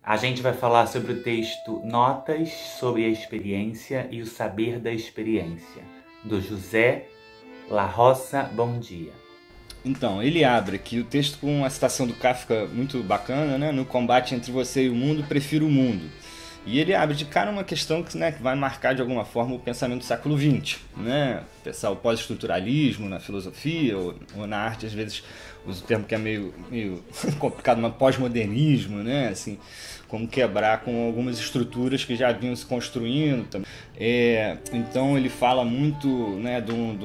A gente vai falar sobre o texto Notas sobre a Experiência e o Saber da Experiência, do José La Roça Bom Dia. Então, ele abre aqui o texto com uma citação do Kafka muito bacana, né? No combate entre você e o mundo, prefiro o mundo. E ele abre de cara uma questão que, né, que vai marcar de alguma forma o pensamento do século XX, né? Pensar o pós-estruturalismo na filosofia ou na arte, às vezes usa o termo que é meio complicado, mas pós-modernismo, né? Assim, como quebrar com algumas estruturas que já vinham se construindo. Então ele fala muito, né, de um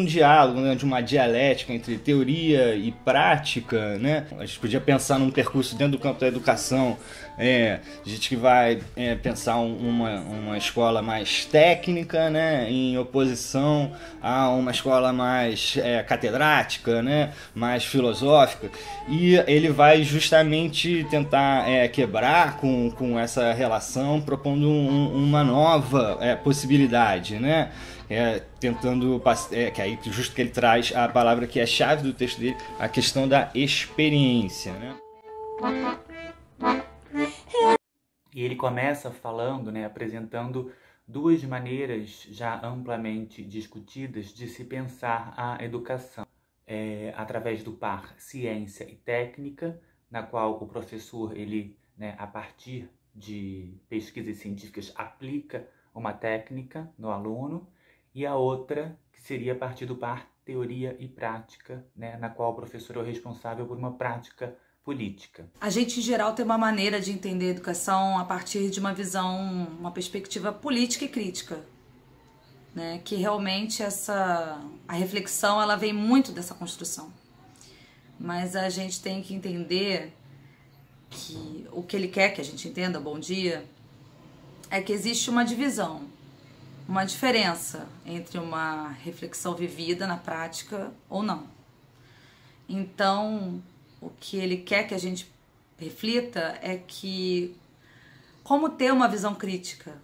diálogo, né, de uma dialética entre teoria e prática, né? A gente podia pensar num percurso dentro do campo da educação, a gente que vai pensar uma escola mais técnica, né, em oposição a uma escola mais catedrática, né, mais filosófica, e ele vai justamente tentar quebrar com essa relação, propondo uma nova possibilidade, né? Tentando, que aí justo que ele traz a palavra que é a chave do texto dele, a questão da experiência, né? E ele começa falando, né, apresentando duas maneiras já amplamente discutidas de se pensar a educação. Através do par ciência e técnica, na qual o professor, ele, né, a partir de pesquisas científicas, aplica uma técnica no aluno, e a outra, que seria a partir do par teoria e prática, né, na qual o professor é o responsável por uma prática política. A gente, em geral, tem uma maneira de entender a educação a partir de uma visão, uma perspectiva política e crítica, né? Que realmente a reflexão ela vem muito dessa construção. Mas a gente tem que entender que o que ele quer que a gente entenda, Bom Dia, é que existe uma divisão, uma diferença entre uma reflexão vivida na prática ou não. Então, o que ele quer que a gente reflita é que como ter uma visão crítica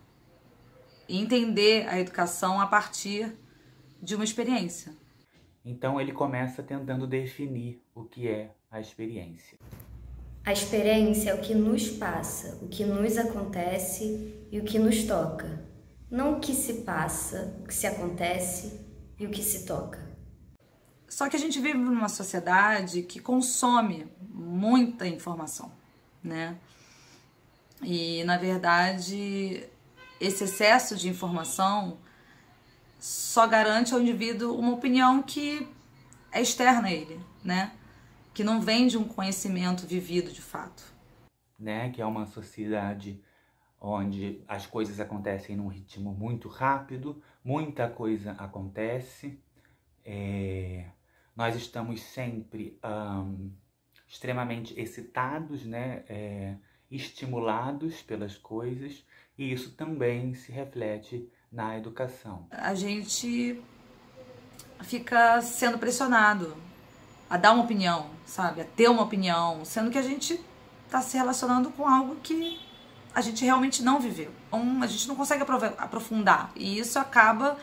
e entender a educação a partir de uma experiência. Então ele começa tentando definir o que é a experiência. A experiência é o que nos passa, o que nos acontece e o que nos toca. Não o que se passa, o que se acontece e o que se toca. Só que a gente vive numa sociedade que consome muita informação, né? E, na verdade, esse excesso de informação só garante ao indivíduo uma opinião que é externa a ele, né? Que não vem de um conhecimento vivido de fato. Né? Que é uma sociedade onde as coisas acontecem num ritmo muito rápido, muita coisa acontece, nós estamos sempre extremamente excitados, né? Estimulados pelas coisas, e isso também se reflete na educação. A gente fica sendo pressionado a dar uma opinião, sabe? A ter uma opinião, sendo que a gente está se relacionando com algo que a gente realmente não viveu. Então, a gente não consegue aprofundar, e isso acaba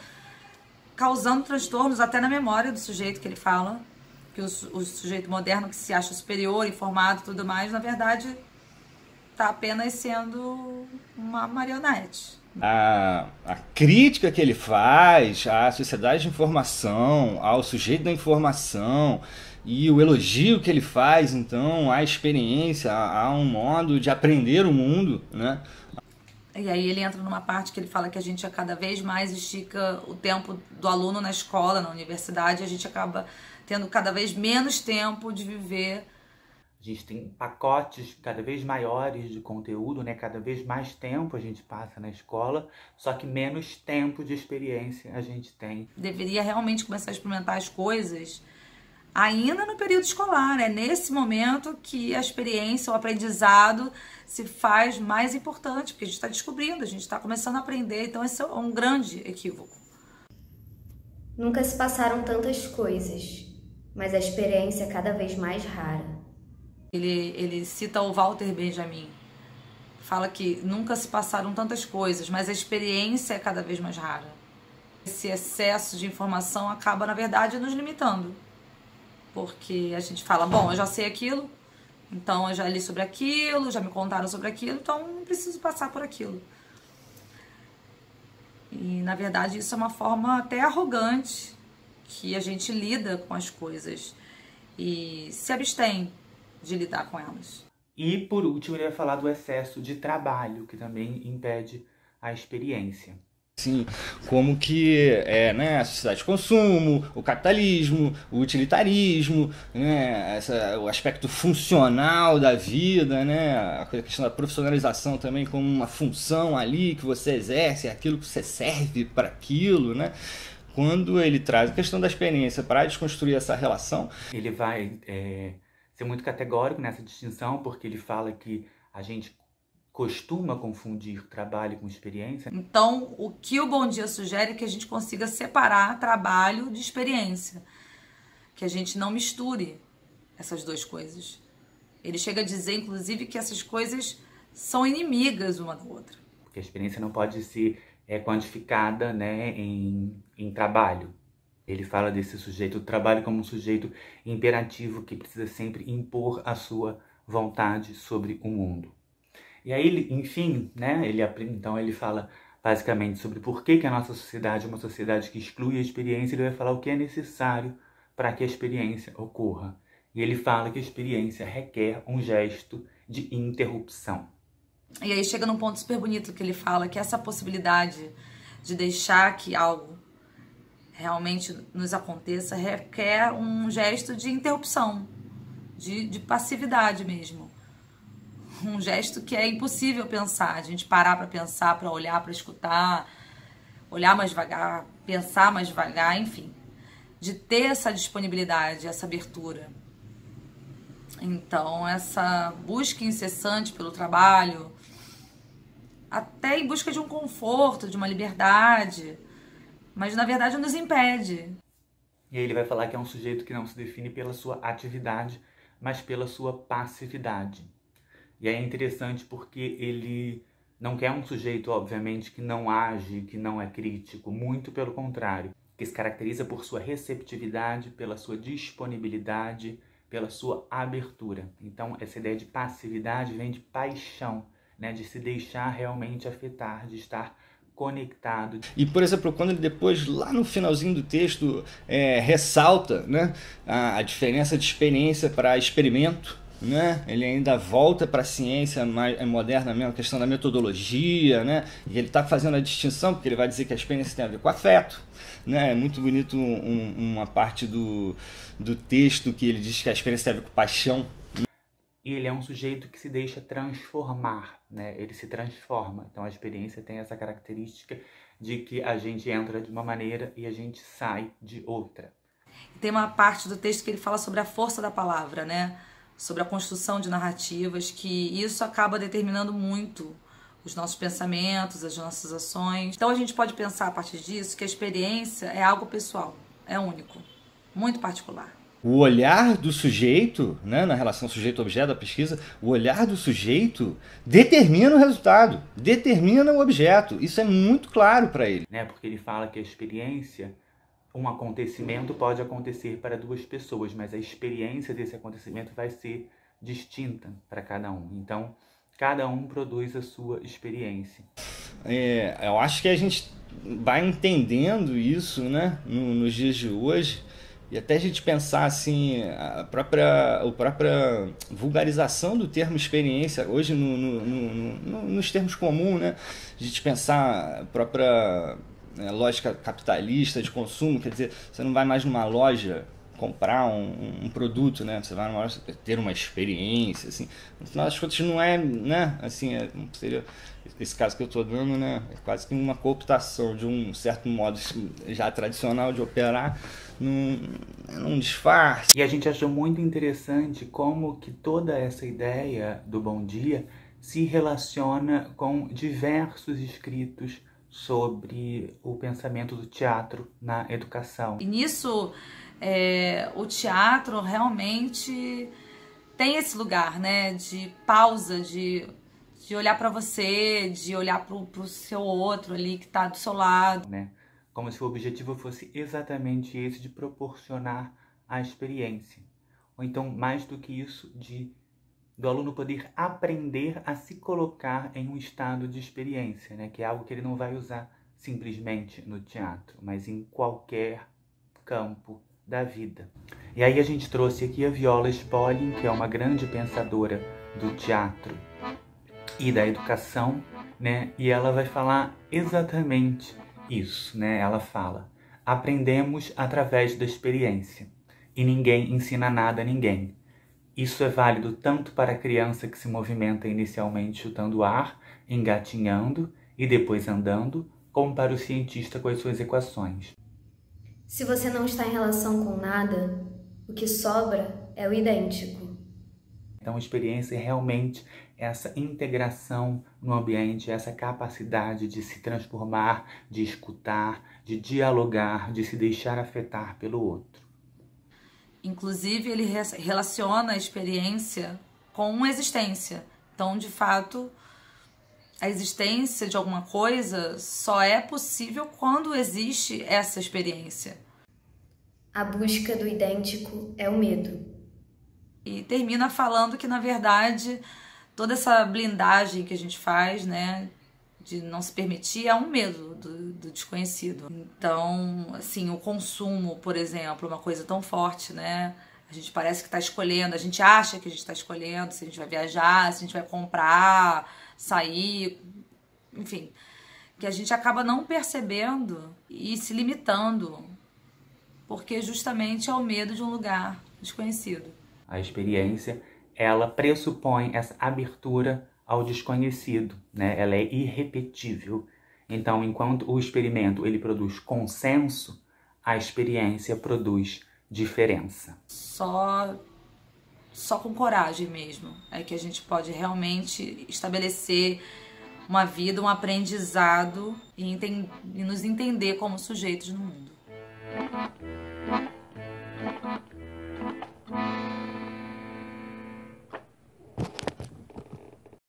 causando transtornos até na memória do sujeito que ele fala, que o sujeito moderno que se acha superior, informado e tudo mais, na verdade está apenas sendo uma marionete. A crítica que ele faz à sociedade de informação, ao sujeito da informação, e o elogio que ele faz, então, à experiência, a um modo de aprender o mundo, né? E aí ele entra numa parte que ele fala que a gente cada vez mais estica o tempo do aluno na escola, na universidade, e a gente acaba tendo cada vez menos tempo de viver. A gente tem pacotes cada vez maiores de conteúdo, né? Cada vez mais tempo a gente passa na escola, só que menos tempo de experiência a gente tem. Deveria realmente começar a experimentar as coisas ainda no período escolar. É nesse momento que a experiência, o aprendizado se faz mais importante, porque a gente está descobrindo, a gente está começando a aprender, então esse é um grande equívoco. Nunca se passaram tantas coisas, mas a experiência é cada vez mais rara. Ele cita o Walter Benjamin, fala que nunca se passaram tantas coisas, mas a experiência é cada vez mais rara. Esse excesso de informação acaba, na verdade, nos limitando. Porque a gente fala, bom, eu já sei aquilo, Então eu já li sobre aquilo, já me contaram sobre aquilo, então não preciso passar por aquilo. E na verdade isso é uma forma até arrogante que a gente lida com as coisas e se abstém de lidar com elas. E por último ele vai falar do excesso de trabalho, que também impede a experiência. Sim, como que né, a sociedade de consumo, o capitalismo, o utilitarismo, né, o aspecto funcional da vida, né, a questão da profissionalização também como uma função ali que você exerce, aquilo que você serve para aquilo, né? Quando ele traz a questão da experiência para desconstruir essa relação, ele vai ser muito categórico nessa distinção, porque ele fala que a gente costuma confundir trabalho com experiência. Então, o que o Bom Dia sugere é que a gente consiga separar trabalho de experiência, que a gente não misture essas duas coisas. Ele chega a dizer, inclusive, que essas coisas são inimigas uma da outra. Porque a experiência não pode ser quantificada, né, em trabalho. Ele fala desse sujeito, o trabalho como um sujeito imperativo que precisa sempre impor a sua vontade sobre o mundo. E aí, enfim, né, então ele fala basicamente sobre por que a nossa sociedade é uma sociedade que exclui a experiência. Ele vai falar o que é necessário para que a experiência ocorra. E ele fala que a experiência requer um gesto de interrupção. E aí chega num ponto super bonito que ele fala que essa possibilidade de deixar que algo realmente nos aconteça requer um gesto de interrupção, de passividade mesmo. Um gesto que é impossível pensar, a gente parar para pensar, para olhar, para escutar, olhar mais devagar, pensar mais devagar, enfim. De ter essa disponibilidade, essa abertura. Então, essa busca incessante pelo trabalho, até em busca de um conforto, de uma liberdade, mas na verdade nos impede. E aí ele vai falar que é um sujeito que não se define pela sua atividade, mas pela sua passividade. E é interessante porque ele não quer um sujeito, obviamente, que não age, que não é crítico, muito pelo contrário, que se caracteriza por sua receptividade, pela sua disponibilidade, pela sua abertura. Então, essa ideia de passividade vem de paixão, né, de se deixar realmente afetar, de estar conectado. E, por exemplo, quando ele depois, lá no finalzinho do texto, ressalta, né, a diferença de experiência para experimento, né? Ele ainda volta para a ciência mais moderna mesmo, a questão da metodologia, né? E ele está fazendo a distinção, porque ele vai dizer que a experiência tem a ver com afeto, né? É muito bonito uma parte do texto que ele diz que a experiência tem a ver com paixão. E ele é um sujeito que se deixa transformar, né? Ele se transforma. Então a experiência tem essa característica de que a gente entra de uma maneira e a gente sai de outra. Tem uma parte do texto que ele fala sobre a força da palavra, né? Sobre a construção de narrativas, que isso acaba determinando muito os nossos pensamentos, as nossas ações. Então a gente pode pensar a partir disso que a experiência é algo pessoal, é único, muito particular. O olhar do sujeito, né, na relação sujeito-objeto da pesquisa, o olhar do sujeito determina o resultado, determina o objeto. Isso é muito claro para ele. Né? Porque ele fala que a experiência, um acontecimento pode acontecer para duas pessoas, mas a experiência desse acontecimento vai ser distinta para cada um. Então, cada um produz a sua experiência. Eu acho que a gente vai entendendo isso, né, nos dias de hoje, e até a gente pensar assim, a própria vulgarização do termo experiência, hoje nos termos comuns, né, a gente pensar a própria lógica capitalista de consumo, quer dizer, você não vai mais numa loja comprar um produto, né? Você vai numa loja ter uma experiência, assim. No final das contas não é, né? Assim, seria esse caso que eu estou dando, né? É quase que uma cooptação de um certo modo já tradicional de operar num disfarce. E a gente achou muito interessante como que toda essa ideia do Bom Dia se relaciona com diversos escritos sobre o pensamento do teatro na educação. E nisso, o teatro realmente tem esse lugar, né, de pausa, de olhar para você, de olhar pro seu outro ali que está do seu lado. Né? Como se o objetivo fosse exatamente esse, de proporcionar a experiência. Ou então, mais do que isso, de do aluno poder aprender a se colocar em um estado de experiência, né? Que é algo que ele não vai usar simplesmente no teatro, mas em qualquer campo da vida. E aí a gente trouxe aqui a Viola Spolin, que é uma grande pensadora do teatro e da educação, né? E ela vai falar exatamente isso, né? Ela fala: aprendemos através da experiência e ninguém ensina nada a ninguém. Isso é válido tanto para a criança que se movimenta inicialmente chutando ar, engatinhando e depois andando, como para o cientista com as suas equações. Se você não está em relação com nada, o que sobra é o idêntico. Então, a experiência é realmente essa integração no ambiente, essa capacidade de se transformar, de escutar, de dialogar, de se deixar afetar pelo outro. Inclusive, ele relaciona a experiência com a existência. Então, de fato, a existência de alguma coisa só é possível quando existe essa experiência. A busca do idêntico é o medo. E termina falando que, na verdade, toda essa blindagem que a gente faz, né, de não se permitir, é um medo do desconhecido. Então, assim, o consumo, por exemplo, é uma coisa tão forte, né? A gente parece que está escolhendo, a gente acha que a gente está escolhendo se a gente vai viajar, se a gente vai comprar, sair, enfim, que a gente acaba não percebendo e se limitando, porque justamente é o medo de um lugar desconhecido. A experiência, ela pressupõe essa abertura ao desconhecido, né? Ela é irrepetível. Então, enquanto o experimento ele produz consenso, a experiência produz diferença. Só com coragem mesmo é que a gente pode realmente estabelecer uma vida, um aprendizado e nos entender como sujeitos no mundo.